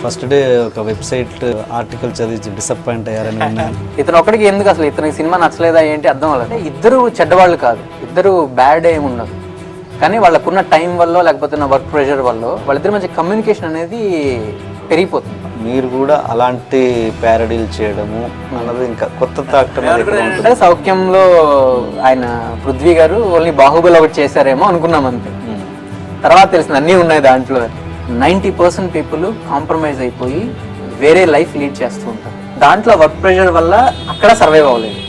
First day ఒక website article చదివి disappoint అయ్యారని విన్నాను. ఇతను ఒక్కడికి ఎందుకు అసలు ఇతనికి సినిమా నచ్చలేదా ఏంటి అర్థం అవ్వలేదు. ఇద్దరు చెడ్డవాళ్ళు కాదు, ఇద్దరు బ్యాడ్ ఏమి ఉండదు, కానీ వాళ్ళకున్న టైం వల్ల లేకపోతే వర్క్ ప్రెషర్ వల్ల వాళ్ళిద్దరి మధ్య కమ్యూనికేషన్ అనేది పెరిగిపోతుంది. మీరు కూడా అలాంటి ప్యారడీలు చేయడము అన్నది ఇంకా కొత్త తాకటం. సౌఖ్యంలో ఆయన పృథ్వీ గారు ఓన్లీ బాహుబలి ఒకటి చేశారేమో అనుకున్నాం అంతే. తర్వాత తెలిసింది అన్నీ ఉన్నాయి దాంట్లో. 90% పీపుల్ కాంప్రమైజ్ అయిపోయి వేరే లైఫ్ లీడ్ చేస్తూ ఉంటారు. దాంట్లో వర్క్ ప్రెషర్ వల్ల అక్కడ సర్వైవ్ అవ్వలేదు.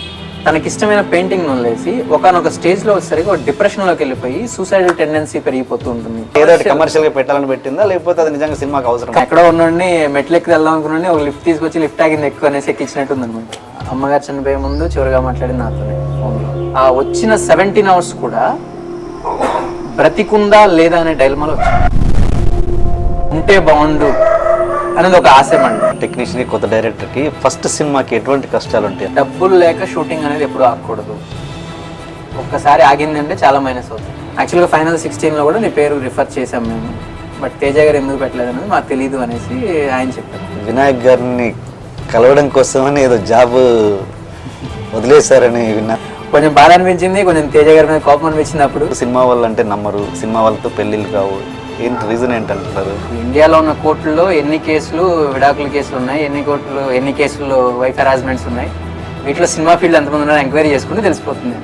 తనకి ఇష్టమైన పెయింటింగ్ వదిలేసి ఒకనొక స్టేజ్ లో వచ్చేసరికి ఒక డిప్రెషన్ లోకి వెళ్ళిపోయి సూసైడల్ టెండెన్సీ పెరిగిపోతూ ఉంటుంది. ఏదో కమర్షియల్ గా పెట్టాలని పెట్టిందా లేకపోతే అది నిజంగా సినిమాకి అవసరం? ఎక్కడో ఉన్నోడిని మెట్లెక్కి వెళ్దాం అనుకున్నాండి, ఒక లిఫ్ట్ తీసుకొచ్చి లిఫ్ట్ ఆగింది ఎక్కువ అనేసి ఎక్కించినట్టుంది అనమాట. అమ్మగారు చనిపోయే ముందు చివరిగా మాట్లాడింది నాతోనే ఫోన్లో. ఆ వచ్చిన 17 hours కూడా బ్రతికుందా లేదా అనే డైలమాలో వచ్చింది. ఉంటే బాగుండు అనేది ఒక ఆశమండి. టెక్నీషియన్ కొత్త డైరెక్టర్ కి ఫస్ట్ సినిమాకి ఎటువంటి కష్టాలు ఉంటాయి? డబ్బులు లేక షూటింగ్ అనేది ఎప్పుడు ఆగకూడదు. ఒక్కసారి ఆగిందంటే చాలా మైనస్ అవుతుంది. యాక్చువల్గా ఫైనల్ 16 లో కూడా నీ పేరు రిఫర్ చేసాం మేము, బట్ తేజ గారు ఎందుకు పెట్టలేదు అనేది మాకు తెలియదు అనేసి ఆయన చెప్పారు. వినాయక్ గారిని కలవడం కోసమని ఏదో జాబ్ వదిలేశారని విన్నా. కొంచెం బాధ అనిపించింది, కొంచెం తేజ గారి మీద కోపం అనిపించింది. అప్పుడు సినిమా వాళ్ళు అంటే నమ్మరు, సినిమా వాళ్ళతో పెళ్ళిళ్ళు కావు, ఏంటి రీజన్ ఏంటంటారు? ఇండియాలో ఉన్న కోర్టుల్లో ఎన్ని కేసులు విడాకుల కేసులు ఉన్నాయి, ఎన్ని కేసులు వైఫ్ హెరాస్మెంట్స్ ఉన్నాయి, వీటిలో సినిమా ఫీల్డ్ ఎంతమంది ఉన్నారో ఎంక్వైరీ చేసుకుంటే తెలిసిపోతుంది.